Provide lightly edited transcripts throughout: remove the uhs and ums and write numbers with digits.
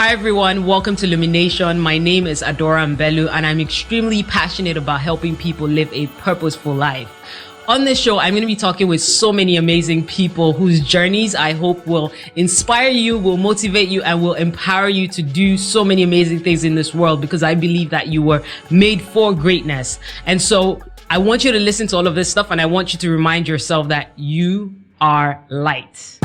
Hi everyone, welcome to Lumination. My name is Adaora Mbelu and I'm extremely passionate about helping people live a purposeful life. On this show, I'm going to be talking with so many amazing people whose journeys I hope will inspire you, will motivate you, and will empower you to do so many amazing things in this world, because I believe that you were made for greatness. And so I want you to listen to all of this stuff, and I want you to remind yourself that you are light.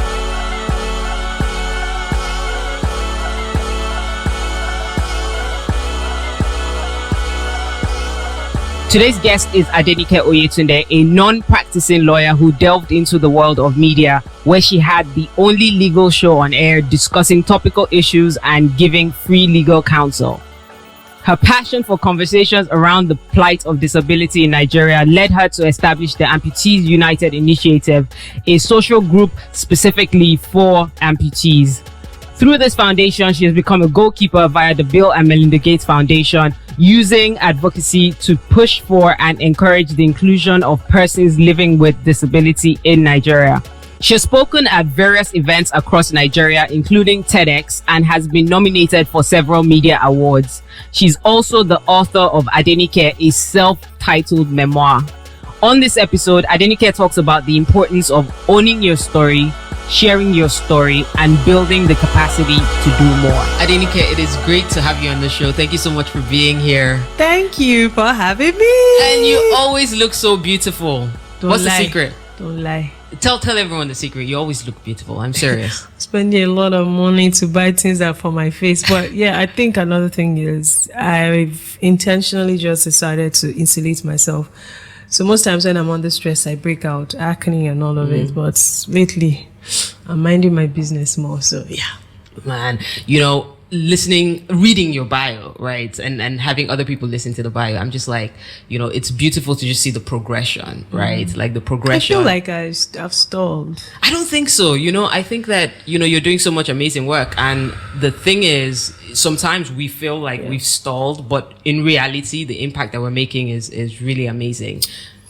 Today's guest is Adenike Oyetunde, a non-practicing lawyer who delved into the world of media, where she had the only legal show on air discussing topical issues and giving free legal counsel. Her passion for conversations around the plight of disability in Nigeria led her to establish the Amputees United Initiative, a social group specifically for amputees. Through this foundation, she has become a goalkeeper via the Bill and Melinda Gates Foundation, using advocacy to push for and encourage the inclusion of persons living with disability in Nigeria. She has spoken at various events across Nigeria, including TEDx, and has been nominated for several media awards. She's also the author of Adenike, a self-titled memoir. On this episode, Adenike talks about the importance of owning your story, sharing your story, and building the capacity to do more. Adenike, it is great to have you on the show. Thank you so much for being here. Thank you for having me. And you always look so beautiful. What's the secret? Don't lie. Tell everyone the secret. You always look beautiful. I'm serious. Spending a lot of money to buy things that for my face. But yeah, I think another thing is I've intentionally just decided to insulate myself. So most times when I'm under stress, I break out acne and all of it. But lately, I'm minding my business more. So yeah. Man, you know, reading your bio, right? And having other people listen to the bio, I'm just like, you know, it's beautiful to just see the progression, right? Like the progression. I feel like I've stalled. I don't think so. You know, I think that, you know, you're doing so much amazing work. And the thing is, sometimes we feel like we've stalled, but in reality, the impact that we're making is really amazing.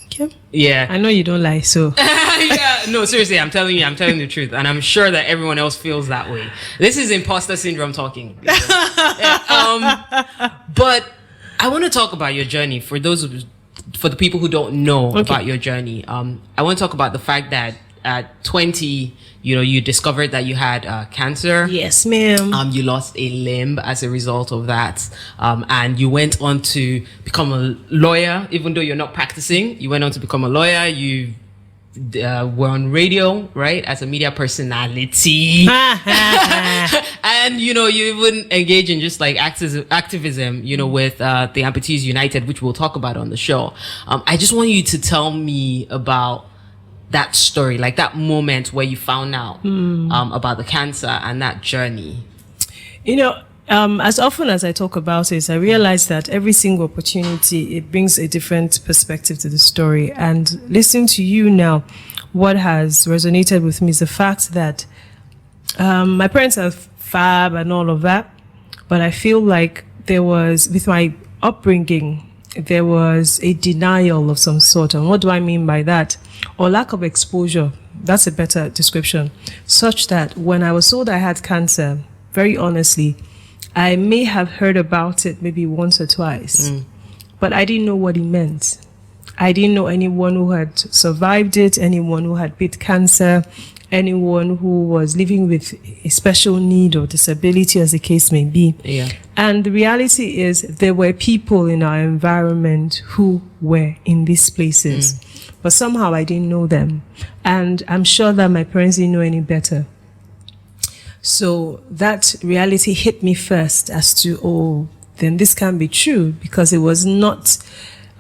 Okay. Yeah. I know you don't lie, so. Yeah, no, seriously, I'm telling the truth. And I'm sure that everyone else feels that way. This is imposter syndrome talking. But I want to talk about your journey for the people who don't know about your journey. I want to talk about the fact that at 20, you know, you discovered that you had cancer. Yes, ma'am. You lost a limb as a result of that. And you went on to become a lawyer, even though you're not practicing. You went on to become a lawyer. You were on radio, right, as a media personality. And, you know, you even engage in just like activism, you know, with the Amputees United, which we'll talk about on the show. I just want you to tell me about that story, like that moment where you found out about the cancer and that journey. You know, as often as I talk about it, I realize that every single opportunity, it brings a different perspective to the story. And listening to you now, what has resonated with me is the fact that my parents are fab and all of that, but I feel like there was, with my upbringing, there was a denial of some sort. And what do I mean by that? Or lack of exposure. That's a better description. Such that when I was told I had cancer, very honestly, I may have heard about it maybe once or twice, but I didn't know what it meant. I didn't know anyone who had survived it, anyone who had beat cancer, anyone who was living with a special need or disability, as the case may be. Yeah. And the reality is there were people in our environment who were in these places, but somehow I didn't know them. And I'm sure that my parents didn't know any better. So that reality hit me first as to, oh, then this can't be true, because it was not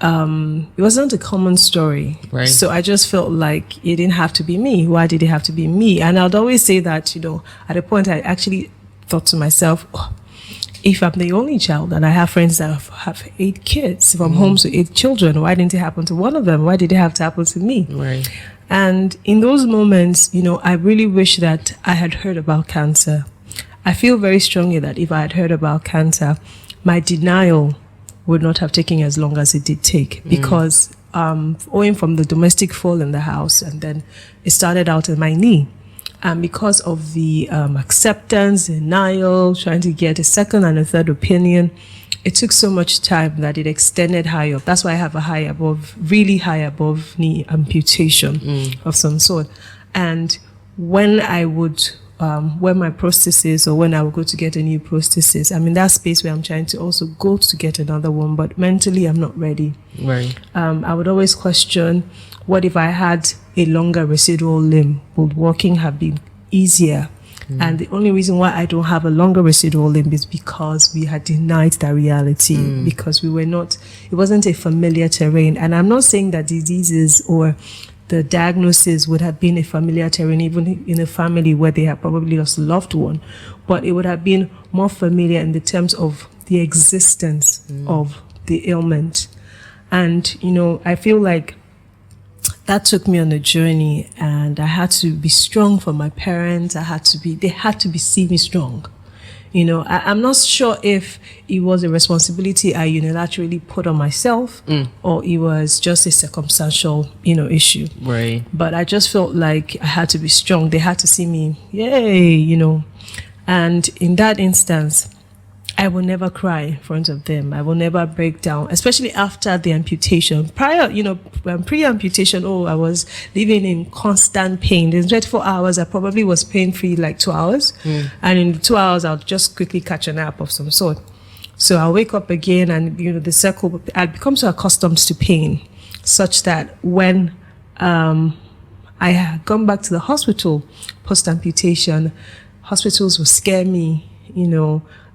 a common story. Right. So I just felt like it didn't have to be me. Why did it have to be me? And I'd always say that, you know, at a point I actually thought to myself, oh, if I'm the only child and I have friends that have 8 kids from homes with 8 children, why didn't it happen to one of them? Why did it have to happen to me? Right. And in those moments, you know, I really wish that I had heard about cancer. I feel very strongly that if I had heard about cancer, my denial would not have taken as long as it did take, because owing from the domestic fall in the house, and then it started out in my knee. And because of the acceptance, denial, trying to get a second and a third opinion, it took so much time that it extended high up. That's why I have a really high above knee amputation of some sort. And when I would wear my prosthesis, or when I would go to get a new prosthesis, I'm in that space where I'm trying to also go to get another one, but mentally I'm not ready. Right. I would always question, what if I had a longer residual limb? Would walking have been easier? And the only reason why I don't have a longer residual limb is because we had denied that reality, because it wasn't a familiar terrain. And I'm not saying that diseases or the diagnosis would have been a familiar terrain, even in a family where they have probably lost a loved one, but it would have been more familiar in the terms of the existence of the ailment. And, I feel like that took me on a journey, and I had to be strong for my parents. They had to see me strong. I'm not sure if it was a responsibility I unilaterally put on myself, or it was just a circumstantial, issue. Right. But I just felt like I had to be strong. They had to see me, yay, And in that instance, I will never cry in front of them. I will never break down, especially after the amputation. Pre-amputation, I was living in constant pain. In 24 hours, I probably was pain-free like 2 hours. And in the 2 hours, I'll just quickly catch a nap of some sort. So I'll wake up again, and, the circle, I'd become so accustomed to pain, such that when I had gone back to the hospital post-amputation, hospitals would scare me,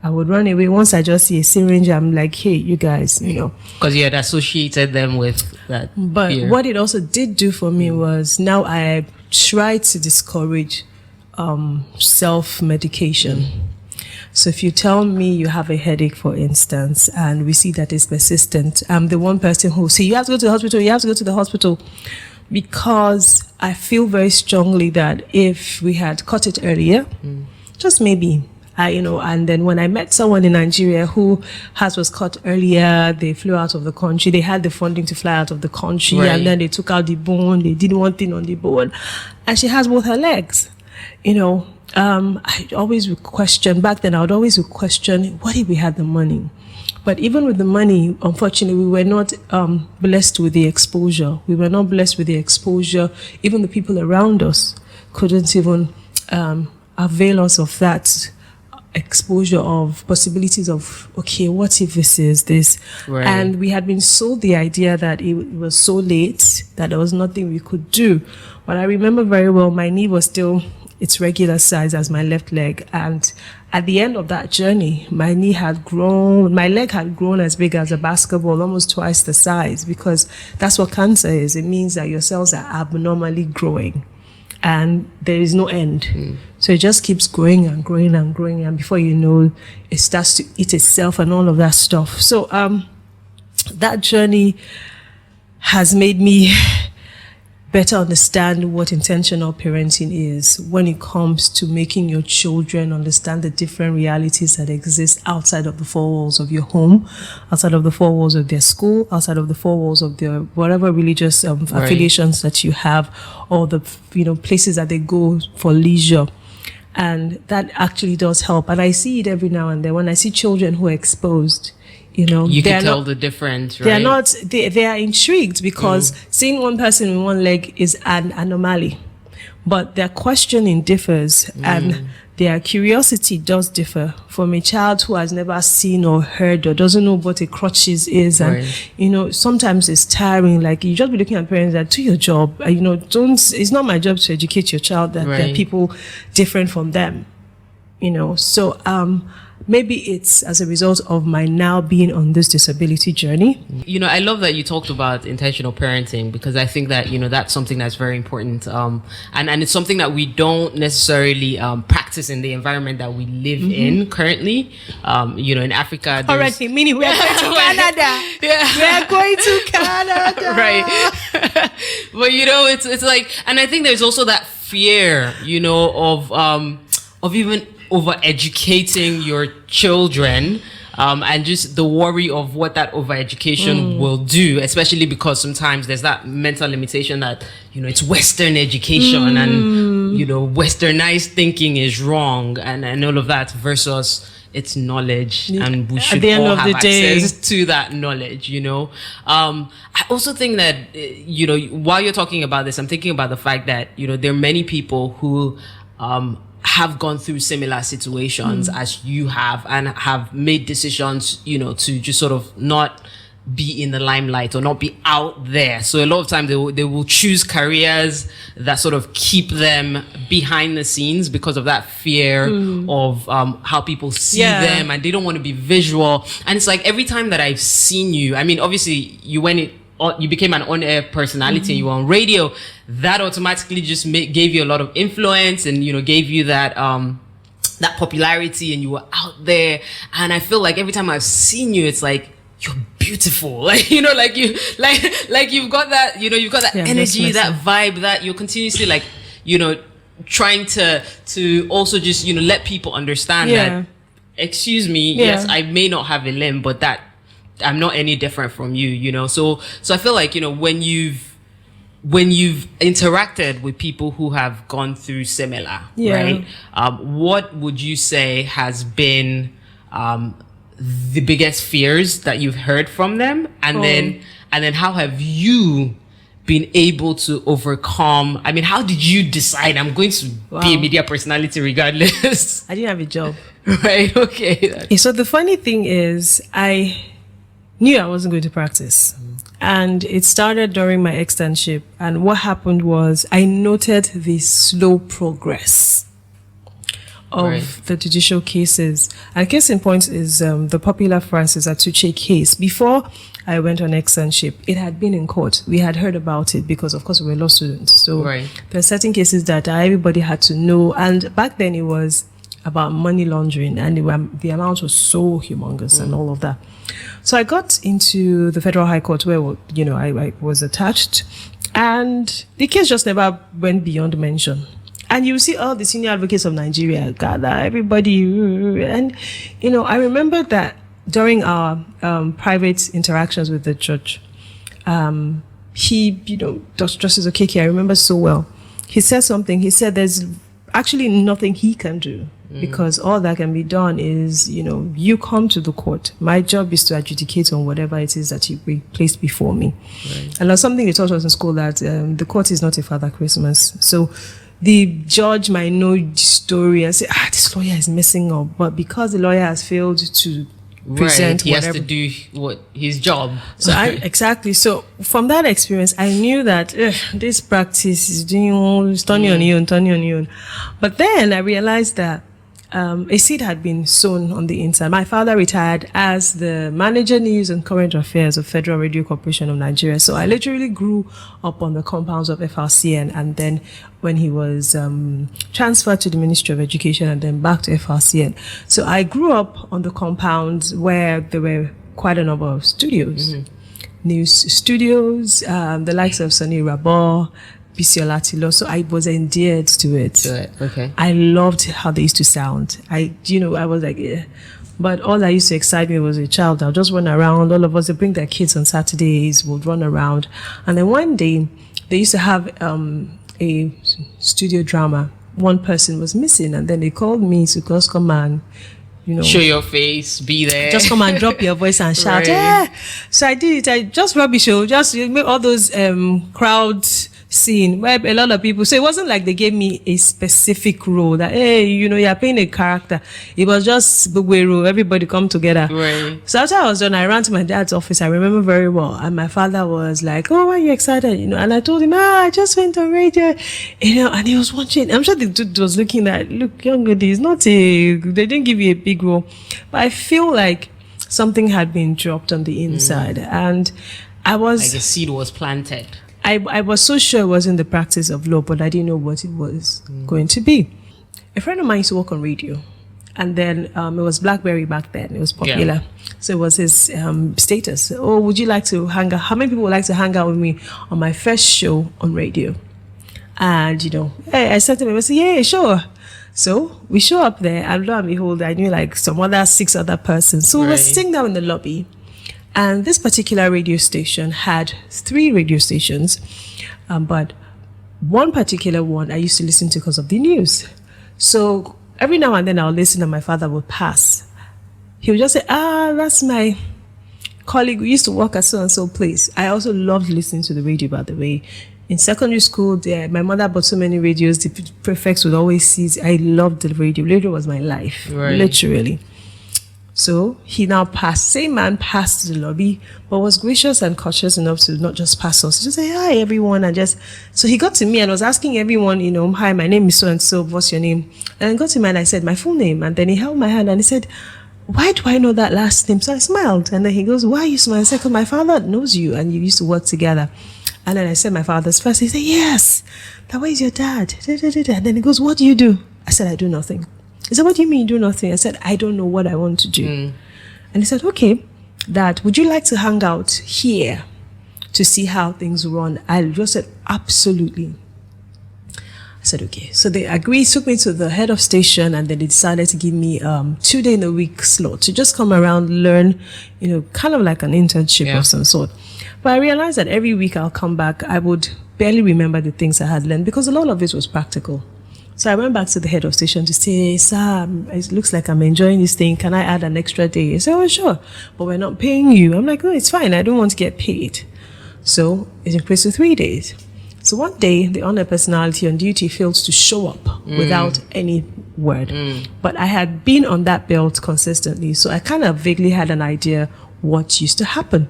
I would run away. Once I just see a syringe, I'm like, hey, you guys, Because you had associated them with that But fear. what it also did do for me was, now I try to discourage self-medication. So if you tell me you have a headache, for instance, and we see that it's persistent, I'm the one person who say, you have to go to the hospital, because I feel very strongly that if we had caught it earlier, just maybe, and then when I met someone in Nigeria who was caught earlier, they flew out of the country. They had the funding to fly out of the country, right. And then they took out the bone. They did one thing on the bone, and she has both her legs. I always would question. Back then, I would always question, what if we had the money? But even with the money, unfortunately, we were not blessed with the exposure. Even the people around us couldn't even avail us of that exposure of possibilities of, okay, what if this is this? Right. And we had been sold the idea that it was so late that there was nothing we could do. But I remember very well, my knee was still its regular size as my left leg. And at the end of that journey, my leg had grown as big as a basketball, almost twice the size, because that's what cancer is. It means that your cells are abnormally growing, and there is no end. So it just keeps growing and growing and growing, and before you know, it starts to eat itself and all of that stuff. So that journey has made me better understand what intentional parenting is when it comes to making your children understand the different realities that exist outside of the four walls of your home, outside of the four walls of their school, outside of the four walls of their whatever religious affiliations that you have, or the places that they go for leisure. And that actually does help. And I see it every now and then when I see children who are exposed. You can tell the difference, right? They are intrigued, because seeing one person with one leg is an anomaly, but their questioning differs and their curiosity does differ from a child who has never seen or heard or doesn't know what a crutches is. And sometimes it's tiring. Like, you just be looking at parents that do your job. It's not my job to educate your child that there are people different from them. So maybe it's as a result of my now being on this disability journey. I love that you talked about intentional parenting, because I think that, that's something that's very important. And it's something that we don't necessarily practice in the environment that we live in currently. In Africa. Correctly, meaning we're going to Canada. We're going to Canada. Right. But, it's like, and I think there's also that fear, of even over-educating your children, and just the worry of what that over-education will do, especially because sometimes there's that mental limitation that, it's Western education and, Westernized thinking is wrong and all of that, versus it's knowledge, and we should all have access to that knowledge, I also think that, while you're talking about this, I'm thinking about the fact that, there are many people who have gone through similar situations as you have, and have made decisions, to just sort of not be in the limelight or not be out there. So a lot of times they will choose careers that sort of keep them behind the scenes because of that fear of how people see them, and they don't want to be visual. And it's like every time that I've seen you, I mean, obviously you became an on-air personality, you were on radio, that automatically just gave you a lot of influence, and gave you that that popularity, and you were out there. And I feel like every time I've seen you, it's like you're beautiful, like you've got that, you've got that energy, that vibe, that you're continuously like, trying to also just let people understand that, excuse me, yes, I may not have a limb, but that I'm not any different from you, so I feel like when you've interacted with people who have gone through similar, right, what would you say has been the biggest fears that you've heard from them, and then how have you been able to overcome? I mean, how did you decide I'm going to be a media personality regardless? I didn't have a job. Right, okay. So the funny thing is, I knew I wasn't going to practice. And it started during my externship. And what happened was I noted the slow progress of the judicial cases. And case in point is the popular Francis Atuche case. Before I went on externship, it had been in court. We had heard about it because, of course, we were law students. So there are certain cases that everybody had to know. And back then it was about money laundering, and the amount was so humongous and all of that. So I got into the Federal High Court where, I was attached, and the case just never went beyond mention. And you see all the senior advocates of Nigeria gather, everybody. And, I remember that during our private interactions with the judge, he, Justice Okeke, I remember so well. He said something. He said there's actually nothing he can do, because all that can be done is, you come to the court. My job is to adjudicate on whatever it is that you placed before me. Right. And that's something they taught us in school, that the court is not a Father Christmas. So the judge might know the story and say, this lawyer is messing up. But because the lawyer has failed to present he has to do his job. So exactly. So from that experience, I knew that this practice is turning on you. But then I realized that a seed had been sown on the inside. My father retired as the manager news and current affairs of Federal Radio Corporation of Nigeria. So I literally grew up on the compounds of FRCN, and then when he was transferred to the Ministry of Education and then back to FRCN. So I grew up on the compounds where there were quite a number of studios, news studios, the likes of Sunny Rabor, Bisiola Tilo. So I was endeared to it. Okay. I loved how they used to sound. I was like, yeah. But all that used to excite me was a child. I'll just run around. All of us, they bring their kids on Saturdays, would run around. And then one day, they used to have a studio drama. One person was missing, and then they called me to just come and, show your face, be there. Just come and drop your voice and shout. Yeah. So I did it. I just rubbish. Just make all those crowd scene where a lot of people, so it wasn't like they gave me a specific role that, hey, you're playing a character. It was just Bugweru, everybody come together. Right. So after I was done, I ran to my dad's office. I remember very well. And my father was like, oh, why are you excited? And I told him, I just went on radio, and he was watching. I'm sure the dude was looking at, look, young lady, they didn't give you a big role. But I feel like something had been dropped on the inside. And I was... like a seed was planted. I was so sure it wasn't the practice of law, but I didn't know what it was going to be. A friend of mine used to work on radio, and then it was BlackBerry back then. It was popular. Yeah. So it was his status. Oh, would you like to hang out? How many people would like to hang out with me on my first show on radio? And, hey, I said to him, I said, yeah, sure. So we show up there, and lo and behold, I knew like some other 6 other persons. So we were sitting down in the lobby, and this particular radio station had 3 radio stations, but one particular one I used to listen to because of the news. So every now and then I'll listen, and my father would pass. He would just say, that's my colleague. We used to work at so-and-so place. I also loved listening to the radio, by the way. In secondary school, my mother bought so many radios. The prefects would always see. I loved the radio. Radio was my life, literally. So he now passed. Same man passed to the lobby, but was gracious and cautious enough to not just pass us, just say hi everyone, and just. So he got to me and was asking everyone, hi, my name is so and so. What's your name? And I got to him and I said my full name, and then he held my hand and he said, why do I know that last name? So I smiled, and then he goes, why are you smiling? I said, because my father knows you and you used to work together. And then I said my father's first. He said, yes. That way is your dad. And then he goes, what do you do? I said, I do nothing. He said, what do you mean you do nothing? I said, I don't know what I want to do. And he said, okay, Dad, would you like to hang out here to see how things run? I just said, absolutely. I said, okay. So they agreed, took me to the head of station, and then they decided to give me 2 day in a week slot to just come around, learn, kind of like an internship of some sort. But I realized that every week I'll come back, I would barely remember the things I had learned because a lot of it was practical. So I went back to the head of station to say, sir, it looks like I'm enjoying this thing. Can I add an extra day? He said, oh, sure. But we're not paying you. I'm like, no, it's fine. I don't want to get paid. So it increased to 3 days. So one day, the honor personality on duty failed to show up without any word. But I had been on that belt consistently, so I kind of vaguely had an idea what used to happen.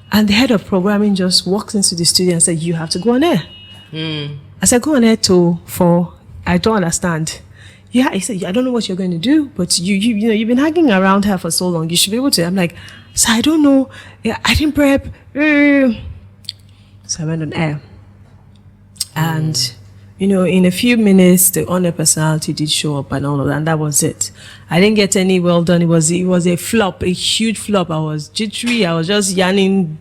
And the head of programming just walked into the studio and said, you have to go on air. I said, go on air for, I don't understand. Yeah, he said, I don't know what you're going to do, but you've been hanging around her for so long. You should be able to. I'm like, so I don't know. Yeah, I didn't prep. So I went on air. And, in a few minutes, the honor personality did show up and all of that, and that was it. I didn't get any well done. It was a flop, a huge flop. I was jittery. I was just yarning.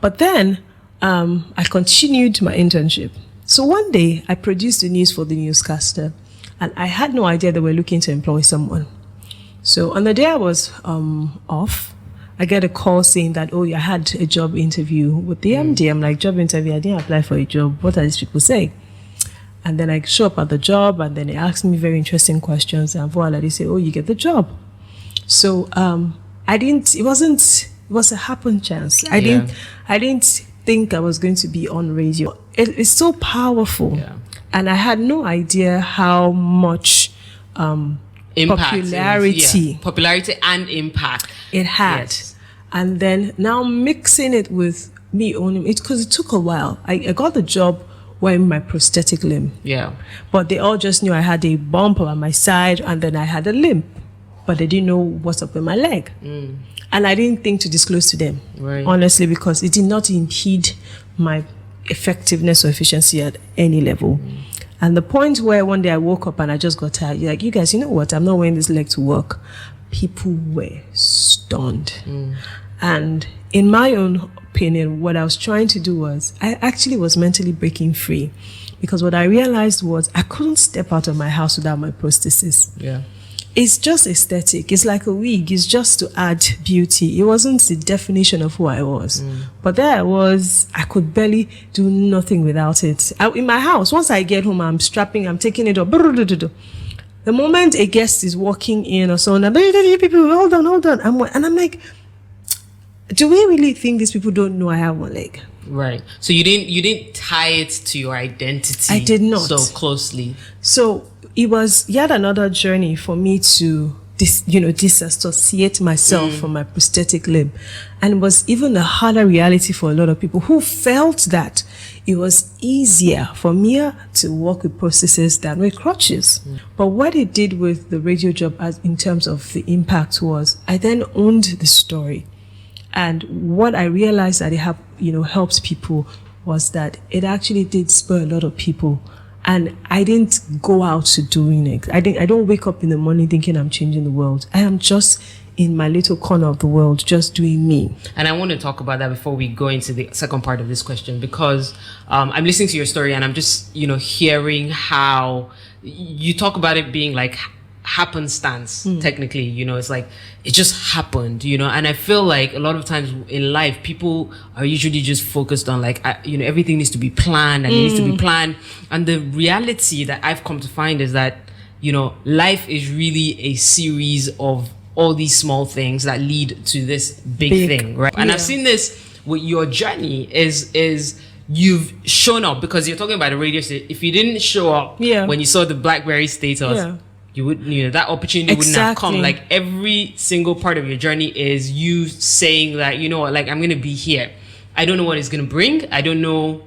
But then, I continued my internship. So one day, I produced the news for the newscaster, and I had no idea they were looking to employ someone. So on the day I was off, I get a call saying that, I had a job interview with the MD. I'm like, job interview? I didn't apply for a job. What are these people saying? And then I show up at the job, and then they ask me very interesting questions, and voila, they say, you get the job. So it was a happen chance. I didn't think I was going to be on radio. It's so powerful. Yeah. And I had no idea how much popularity and impact it had. Yes. And then now mixing it with me owning it, because it took a while. I got the job wearing my prosthetic limb. Yeah. But they all just knew I had a bump on my side, and then I had a limp. But they didn't know what's up with my leg. And I didn't think to disclose to them, honestly, because it did not impede my effectiveness or efficiency at any level. And the point where one day I woke up and I just got tired, like, you guys, you know what? I'm not wearing this leg to work. People were stunned. And in my own opinion, what I was trying to do was, I actually was mentally breaking free, because what I realized was I couldn't step out of my house without my prosthesis. Yeah. It's just aesthetic. It's like a wig. It's just to add beauty. It wasn't the definition of who I was. But there I was. I could barely do nothing without it. In my house, once I get home, I'm strapping, I'm taking it up. The moment a guest is walking in or so on, people, hold on. And I'm like, do we really think these people don't know I have one leg? Right. So you didn't tie it to your identity. I did not. So closely. So it was yet another journey for me to disassociate myself from my prosthetic limb. And it was even a harder reality for a lot of people who felt that it was easier for me to work with prostheses than with crutches. But what it did with the radio job in terms of the impact was, I then owned the story. And what I realized that it helps people was that it actually did spur a lot of people And I didn't go out to doing it. I don't wake up in the morning thinking I'm changing the world. I am just in my little corner of the world, just doing me. And I want to talk about that before we go into the second part of this question, because I'm listening to your story and I'm just, hearing how you talk about it being like happenstance. Technically, it's like it just happened, and I feel like a lot of times in life people are usually just focused on like everything needs to be planned and it needs to be planned, and the reality that I've come to find is that life is really a series of all these small things that lead to this big thing, right? And I've seen this with your journey is you've shown up, because you're talking about the radio station. If you didn't show up when you saw the BlackBerry status, you would, that opportunity wouldn't have come. Like every single part of your journey is you saying that, like I'm going to be here. I don't know what it's going to bring. I don't know,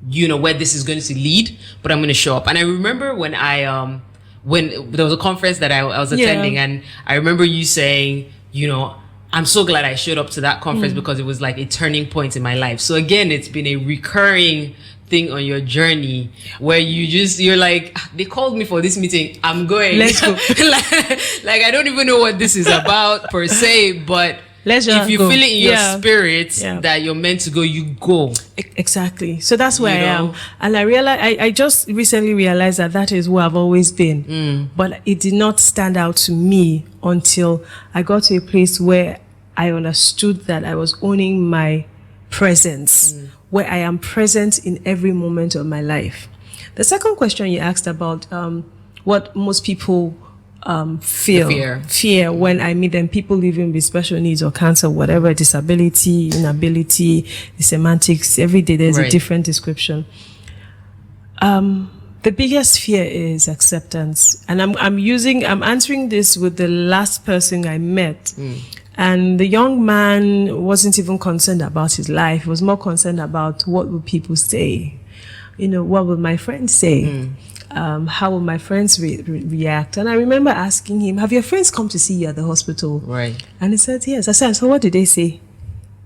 where this is going to lead, but I'm going to show up. And I remember when when there was a conference that I was attending, and I remember you saying, I'm so glad I showed up to that conference because it was like a turning point in my life. So again, it's been a recurring thing on your journey where you're like, they called me for this meeting, I'm going. Let's go. like I don't even know what this is about per se, but if you feel it in your spirit that you're meant to go, you go. Exactly. So that's where I am. And I realized, I just recently realized that is where I've always been. But it did not stand out to me until I got to a place where I understood that I was owning my presence, where I am present in every moment of my life. The second question you asked about what most people fear when I meet them, people living with special needs or cancer, whatever, disability, inability, the semantics, every day there's a different description. The biggest fear is acceptance. And I'm answering this with the last person I met. And the young man wasn't even concerned about his life. He was more concerned about what will people say. What will my friends say? How will my friends react? And I remember asking him, have your friends come to see you at the hospital? Right. And he said, yes. I said, so what did they say?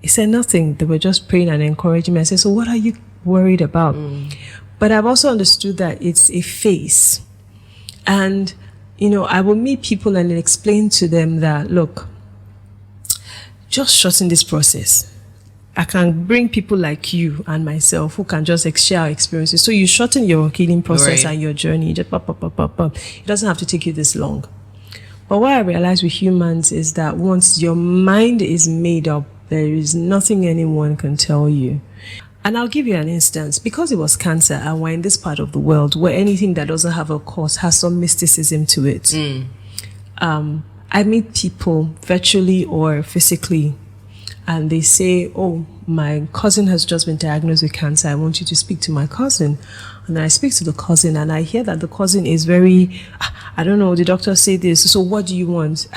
He said, nothing. They were just praying and encouraging me. I said, so what are you worried about? But I've also understood that it's a phase. And, I will meet people and explain to them that, look, just shorten this process. I can bring people like you and myself who can just share our experiences. So you shorten your healing process and your journey. Just It doesn't have to take you this long. But what I realize with humans is that once your mind is made up, there is nothing anyone can tell you. And I'll give you an instance. Because it was cancer and we're in this part of the world where anything that doesn't have a cause has some mysticism to it. I meet people virtually or physically, and they say, oh, my cousin has just been diagnosed with cancer. I want you to speak to my cousin. And then I speak to the cousin, and I hear that the cousin is very, I don't know, the doctor said this, so what do you want?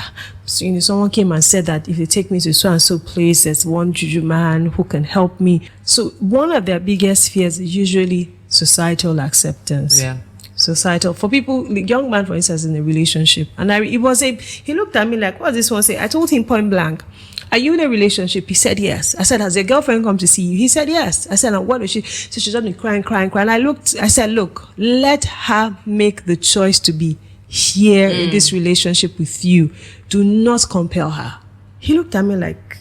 So, someone came and said that if they take me to so-and-so place, there's one juju man who can help me. So one of their biggest fears is usually societal acceptance. Societal. For people, the young man, for instance, in a relationship, and he looked at me like, what does this one say? I told him point blank, are you in a relationship? He said yes. I said, has your girlfriend come to see you? He said yes. I said, what is she? So she's just been crying. And I said, look, let her make the choice to be here in this relationship with you. Do not compel her. He looked at me like,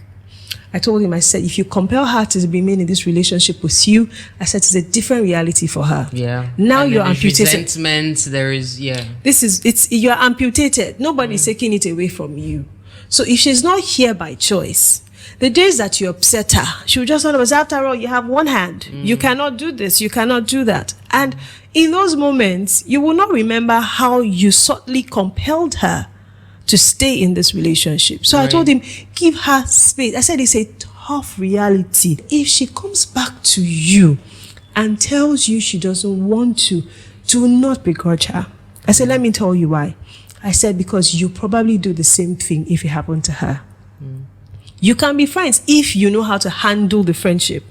I told him, I said, if you compel her to remain in this relationship with you, I said, it's a different reality for her. Now you're amputated. Resentment, there is, you're amputated. Nobody's taking it away from you. So if she's not here by choice, the days that you upset her, she will just tell us, after all, you have one hand. You cannot do this. You cannot do that. And in those moments, you will not remember how you subtly compelled her to stay in this relationship. So I told him, give her space. I said, it's a tough reality. If she comes back to you and tells you she doesn't want to, do not begrudge her. I said, let me tell you why. I said, because you probably do the same thing if it happened to her. You can be friends if you know how to handle the friendship.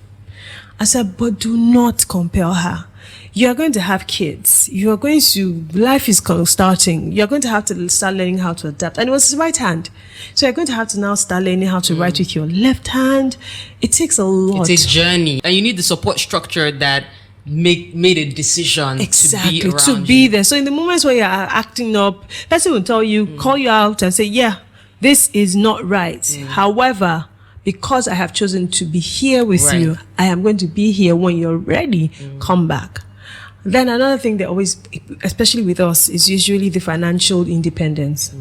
I said, but do not compel her. You are going to have kids. Life is starting. You're going to have to start learning how to adapt. And it was his right hand. So you're going to have to now start learning how to write with your left hand. It takes a lot. It's a journey. And you need the support structure that made a decision to be there. So in the moments where you're acting up, person will tell you, call you out and say, yeah, this is not right. However, because I have chosen to be here with you, I am going to be here. When you're ready, come back. Then another thing that always, especially with us, is usually the financial independence.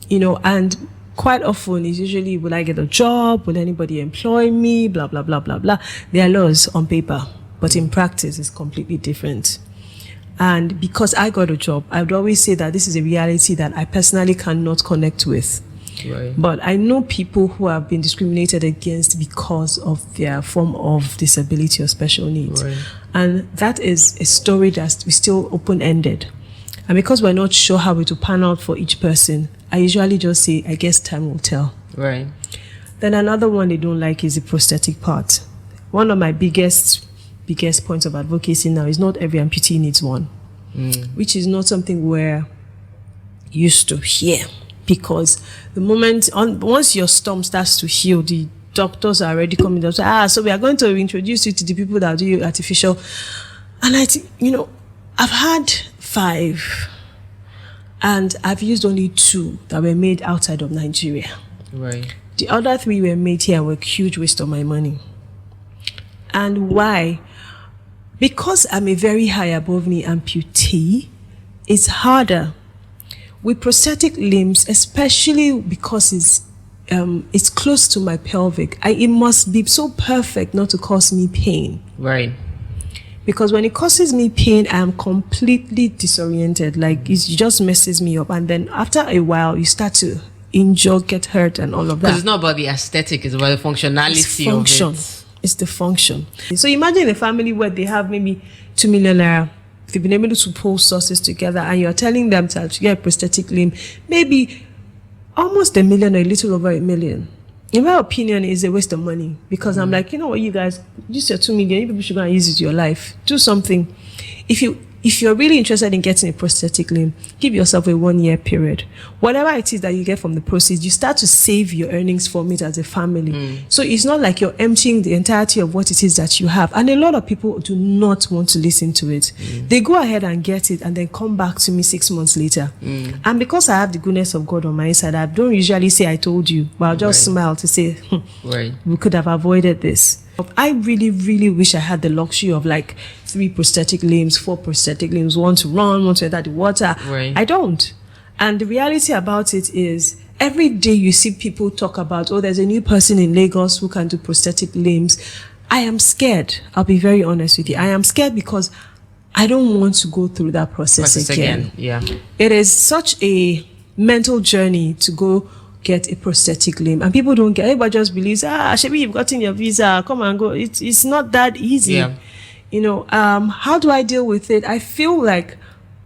You know, and quite often it's usually, will I get a job? Will anybody employ me? Blah, blah, blah, blah, blah. There are laws on paper, but in practice it's completely different. And because I got a job, I would always say that this is a reality that I personally cannot connect with. But I know people who have been discriminated against because of their form of disability or special needs. And that is a story that's still open-ended. And because we're not sure how it will pan out for each person, I usually just say, I guess time will tell. Then another one they don't like is the prosthetic part. One of my biggest points of advocacy now is not every amputee needs one, which is not something we're used to here. Because the moment, once your stump starts to heal, the doctors are already coming up. So we are going to introduce you to the people that do artificial. And I think, you know, I've had 5, and I've used only 2 that were made outside of Nigeria. The other 3 were made here, were a huge waste of my money. And why? Because I'm a very high above knee amputee, it's harder. With prosthetic limbs, especially because it's close to my pelvic, it must be so perfect not to cause me pain. Because when it causes me pain, I am completely disoriented. Like, it just messes me up. And then after a while, you start to injure, get hurt, and all of that. Because it's not about the aesthetic, it's about the functionality of it. It's the function. So imagine a family where they have maybe 2 million naira. They've been able to pull sources together, and you're telling them to get a prosthetic limb, maybe almost 1 million or a little over 1 million. In my opinion, it's a waste of money, because I'm like, you know what, you guys, use your 2 million, you people should go and use it in your life. Do something. If you're really interested in getting a prosthetic limb, give yourself a 1-year period. Whatever it is that you get from the proceeds, you start to save your earnings from it as a family. So it's not like you're emptying the entirety of what it is that you have. And a lot of people do not want to listen to it. They go ahead and get it and then come back to me 6 months later. And because I have the goodness of God on my side, I don't usually say I told you, but I'll just smile to say, we could have avoided this. I really, really wish I had the luxury of like 3 prosthetic limbs, 4 prosthetic limbs, 1 to run, 1 to enter the water. I don't. And the reality about it is, every day you see people talk about, oh, there's a new person in Lagos who can do prosthetic limbs. I am scared. I'll be very honest with you. I am scared because I don't want to go through that process again. It is such a mental journey to go get a prosthetic limb, and people don't get. Everybody just believes, Shebi, you've gotten your visa, come and go. It's not that easy. You know, how do I deal with it? I feel like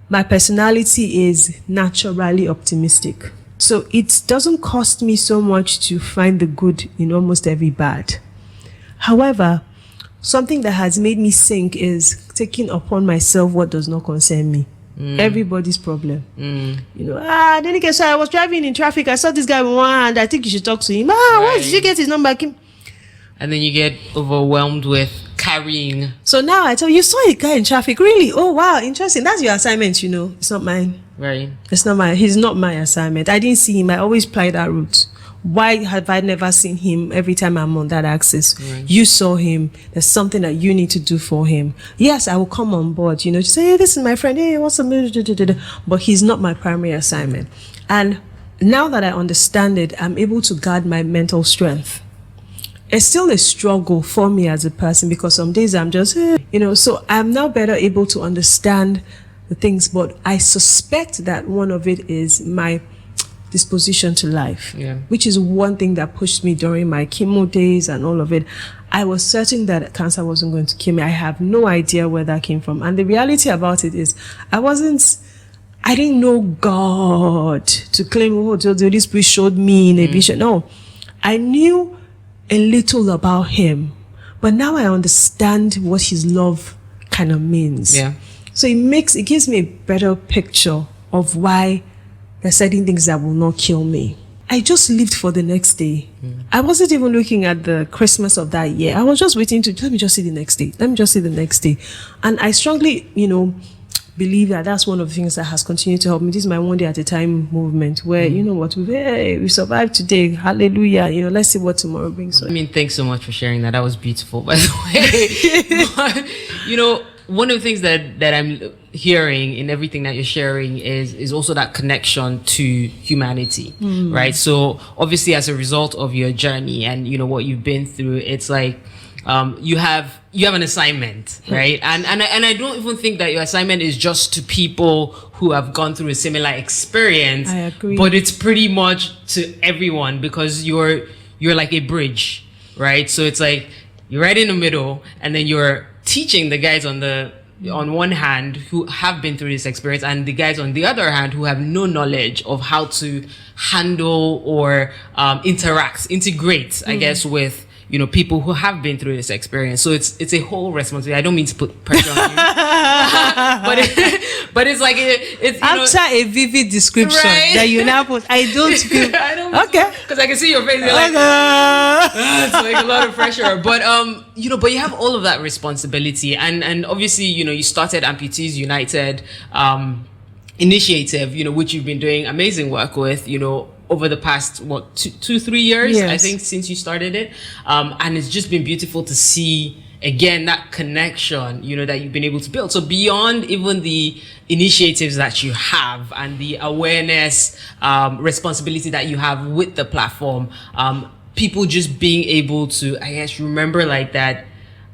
my personality is naturally optimistic, so it doesn't cost me so much to find the good in almost every bad. However, something that has made me sink is taking upon myself what does not concern me. Everybody's problem. You know, Adenike, so I was driving in traffic, I saw this guy with one hand, I think you should talk to him. Where did you get his number? And then you get overwhelmed with carrying. So now I tell you, saw a guy in traffic, really? Oh wow, interesting. That's your assignment, you know. It's not mine. It's not mine. He's not my assignment. I didn't see him. I always ply that route. Why have I never seen him every time I'm on that axis? You saw him. There's something that you need to do for him. Yes, I will come on board, you know, to say, hey, this is my friend. Hey, what's up? But he's not my primary assignment. And now that I understand it, I'm able to guard my mental strength. It's still a struggle for me as a person, because some days I'm just, you know, so I'm now better able to understand the things. But I suspect that one of it is my disposition to life, which is one thing that pushed me during my chemo days and all of it. I was certain that cancer wasn't going to kill me. I have no idea where that came from. And the reality about it is, I didn't know God to claim, oh, the Holy Spirit showed me in a vision. No, I knew a little about him, but now I understand what his love kind of means. So it gives me a better picture of why there's certain things that will not kill me. I just lived for the next day. I wasn't even looking at the Christmas of that year. I was just waiting let me just see the next day. Let me just see the next day. And I strongly, believe that that's one of the things that has continued to help me. This is my one day at a time movement where, you know what, we survived today. Hallelujah. Let's see what tomorrow brings. I mean, thanks so much for sharing that. That was beautiful, by the way. But, one of the things that I'm hearing in everything that you're sharing is also that connection to humanity, right? So obviously, as a result of your journey and what you've been through, it's like you have an assignment, right? And I don't even think that your assignment is just to people who have gone through a similar experience. I agree. But it's pretty much to everyone, because you're like a bridge, right? So it's like you're right in the middle, and then you're teaching the guys on one hand who have been through this experience, and the guys on the other hand who have no knowledge of how to handle or integrate, I guess, with people who have been through this experience. So it's a whole responsibility. I don't mean to put pressure on you, but it's like it's after a vivid description, right? That you now put. I don't feel. I don't. Okay. Because I can see your face. You're like, it's like a lot of pressure. But but you have all of that responsibility, and obviously you started Amputees United Initiative, which you've been doing amazing work with, over the past 2-3 years, yes. I think, since you started it, and it's just been beautiful to see again that connection that you've been able to build. So beyond even the initiatives that you have and the awareness responsibility that you have with the platform, people just being able to, I guess, remember like that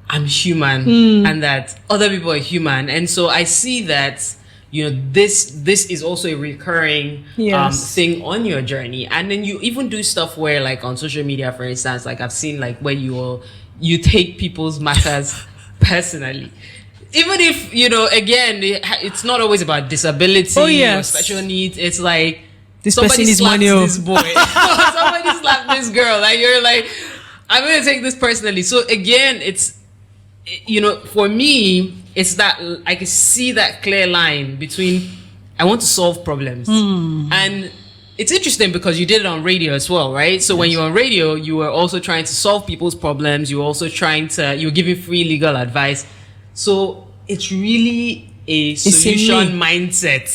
I'm human and that other people are human. And so I see that this is also a recurring thing on your journey. And then you even do stuff where, like, on social media, for instance, like I've seen, like, where you take people's matters personally. Even if, again, it's not always about disability or special needs. It's like, this somebody person is slapped manual. This boy. Somebody slapped this girl. Like, you're like, I'm going to take this personally. So again, it's, for me, it's that I can see that clear line between I want to solve problems. And it's interesting because you did it on radio as well, right? So when you're on radio, you were also trying to solve people's problems. You were also you were giving free legal advice. So it's really a solution mindset.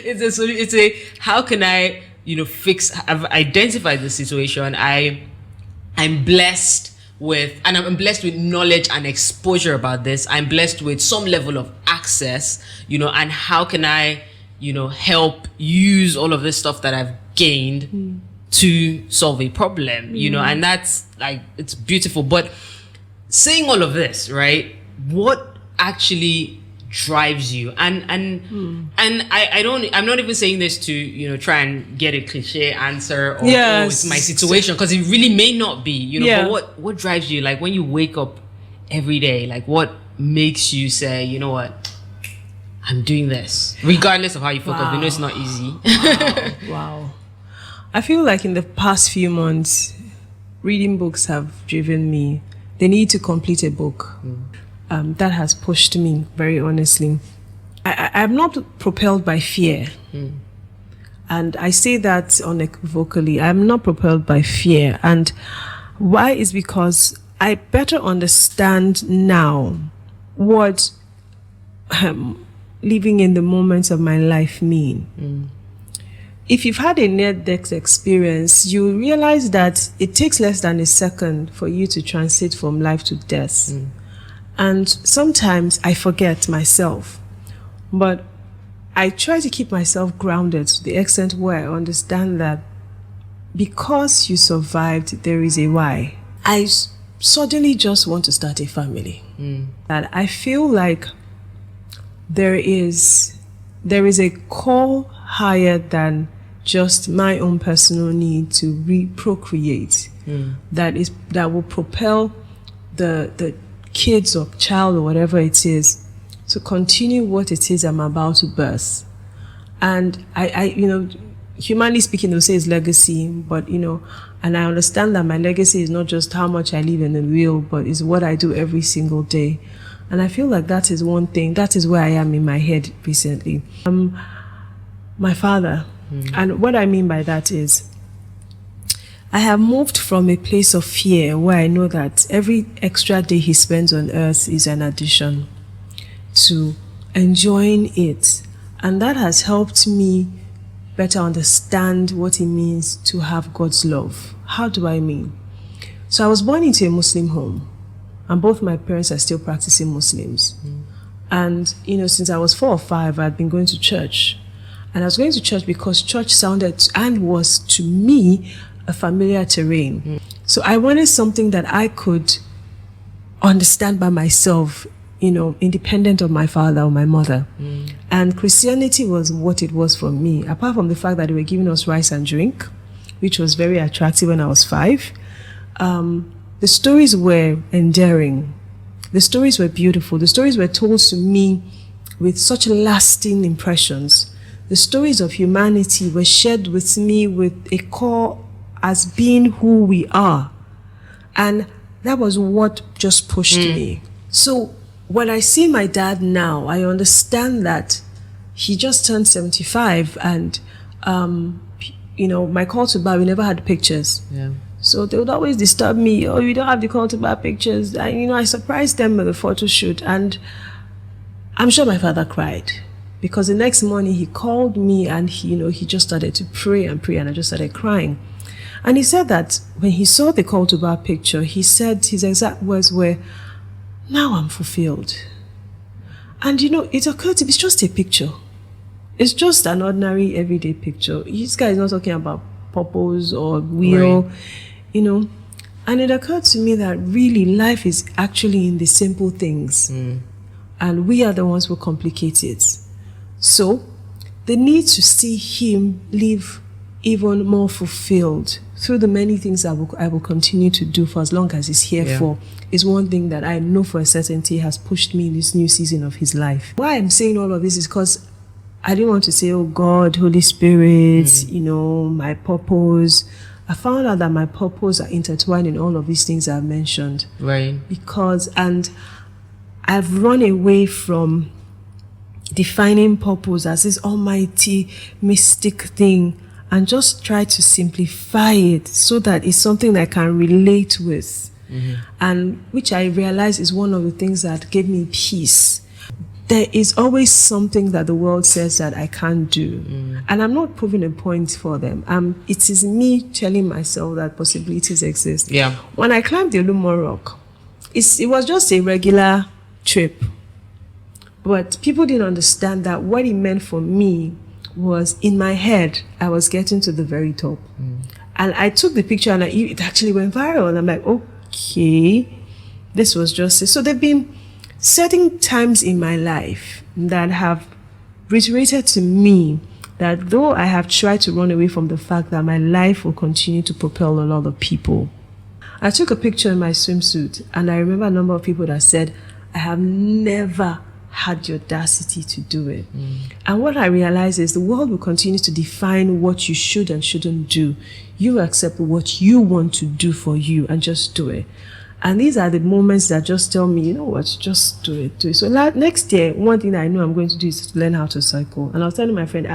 It's a how can I, fix, I've identified the situation. I'm blessed with, and I'm blessed with knowledge and exposure about this. I'm blessed with some level of access, and how can I, help use all of this stuff that I've gained to solve a problem, and that's like, it's beautiful. But saying all of this, right, what actually drives you? And I'm not even saying this to try and get a cliche answer or oh, it's my situation, because it really may not be, but what drives you? Like, when you wake up every day, like, what makes you say, you know what, I'm doing this, regardless of how you feel, because we know it's not easy. Wow. I feel like in the past few months, reading books have driven me. The need to complete a book. That has pushed me, very honestly. I'm not propelled by fear. And I say that unequivocally. I'm not propelled by fear. And why is because I better understand now what living in the moments of my life mean. If you've had a near-death experience, you realize that it takes less than a second for you to transit from life to death. And sometimes I forget myself, but I try to keep myself grounded to the extent where I understand that because you survived, there is a why. I suddenly just want to start a family. That I feel like there is a call higher than just my own personal need to procreate. That will propel the kids or child or whatever it is to continue what it is I'm about to birth. And I humanly speaking, they'll say it's legacy, but and I understand that my legacy is not just how much I leave in the will, but is what I do every single day. And I feel like that is one thing, that is where I am in my head recently. My father, and what I mean by that is, I have moved from a place of fear where I know that every extra day he spends on earth is an addition, to enjoying it. And that has helped me better understand what it means to have God's love. How do I mean? So I was born into a Muslim home, and both my parents are still practicing Muslims. And, since I was 4 or 5, I'd been going to church. And I was going to church because church sounded and was, to me, a familiar terrain. So I wanted something that I could understand by myself, independent of my father or my mother. And Christianity was what it was for me, apart from the fact that they were giving us rice and drink, which was very attractive when I was 5. The stories were endearing. The stories were beautiful. The stories were told to me with such lasting impressions. The stories of humanity were shared with me with a core as being who we are. And that was what just pushed me. So when I see my dad now, I understand that he just turned 75, and my call to buy, we never had pictures. Yeah. So they would always disturb me. Oh, you don't have the call to buy pictures. And, I surprised them with a photo shoot, and I'm sure my father cried, because the next morning he called me and he just started to pray, and I just started crying. And he said that when he saw the call to buy picture, he said his exact words were, "Now I'm fulfilled." And it occurred to me, it's just a picture. It's just an ordinary everyday picture. This guy is not talking about purpose or will, right. And it occurred to me that really life is actually in the simple things. And we are the ones who complicate it. So the need to see him live even more fulfilled through the many things I will continue to do for as long as he's here for, is one thing that I know for a certainty has pushed me in this new season of his life. Why I'm saying all of this is because I didn't want to say, oh God, Holy Spirit, my purpose. I found out that my purpose are intertwined in all of these things I've mentioned. Right. And I've run away from defining purpose as this almighty mystic thing, and just try to simplify it so that it's something I can relate with. And which I realize is one of the things that gave me peace. There is always something that the world says that I can't do. And I'm not proving a point for them. It is me telling myself that possibilities exist. Yeah. When I climbed the Lumina Rock, it was just a regular trip. But people didn't understand that what it meant for me was, in my head, I was getting to the very top. And I took the picture and it actually went viral. And I'm like, okay, this was just it. So there've been certain times in my life that have reiterated to me that though I have tried to run away from the fact that my life will continue to propel a lot of people. I took a picture in my swimsuit, and I remember a number of people that said, I have never had the audacity to do it. And what I realized is the world will continue to define what you should and shouldn't do. You accept what you want to do for you and just do it. And these are the moments that just tell me, you know what, just do it, do it. So next year, one thing I know I'm going to do is to learn how to cycle. And I was telling my friend,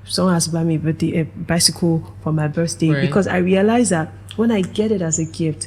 someone has to buy me a bicycle for my birthday. Right. Because I realize that when I get it as a gift,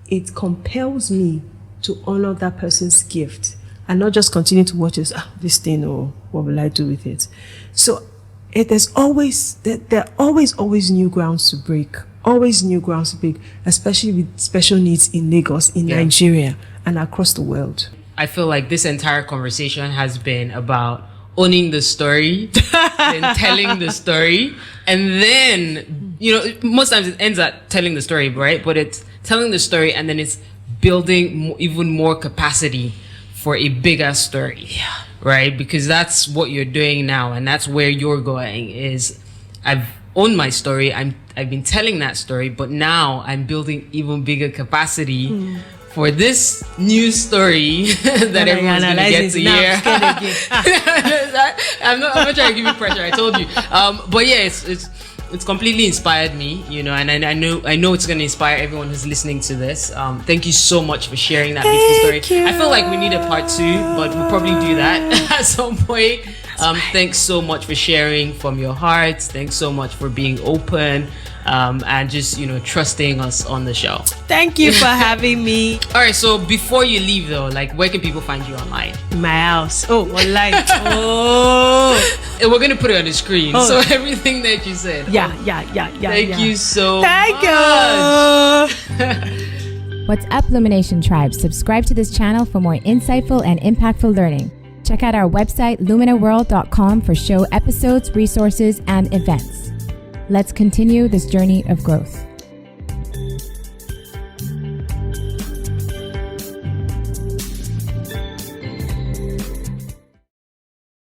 it compels me to honor that person's gift and not just continue to watch this thing, or what will I do with it? So there are always new grounds to break. Always new grounds to break, especially with special needs in Lagos, in Nigeria, and across the world. I feel like this entire conversation has been about owning the story, then telling the story, and then, most times it ends at telling the story, right? But it's telling the story, and then it's building even more capacity for a bigger story, right? Because that's what you're doing now, and that's where you're going. Is I've owned my story, I've been telling that story, but now I'm building even bigger capacity for this new story that everyone's going to get to hear. I'm not trying to give you pressure, I told you. But yeah, it's completely inspired me, and I know it's going to inspire everyone who's listening to this. Thank you so much for sharing that beautiful story. I feel like we need a part 2, but we'll probably do that at some point. Thanks so much for sharing from your heart. Thanks so much for being open and just, trusting us on the show. Thank you for having me. All right, so before you leave though, where can people find you online? In my house. Oh, online. Oh. And we're going to put it on the screen. So everything that you said. Yeah. Thank you so much. Thank you. What's up, Lumination Tribe? Subscribe to this channel for more insightful and impactful learning. Check out our website, luminaworld.com, for show episodes, resources, and events. Let's continue this journey of growth.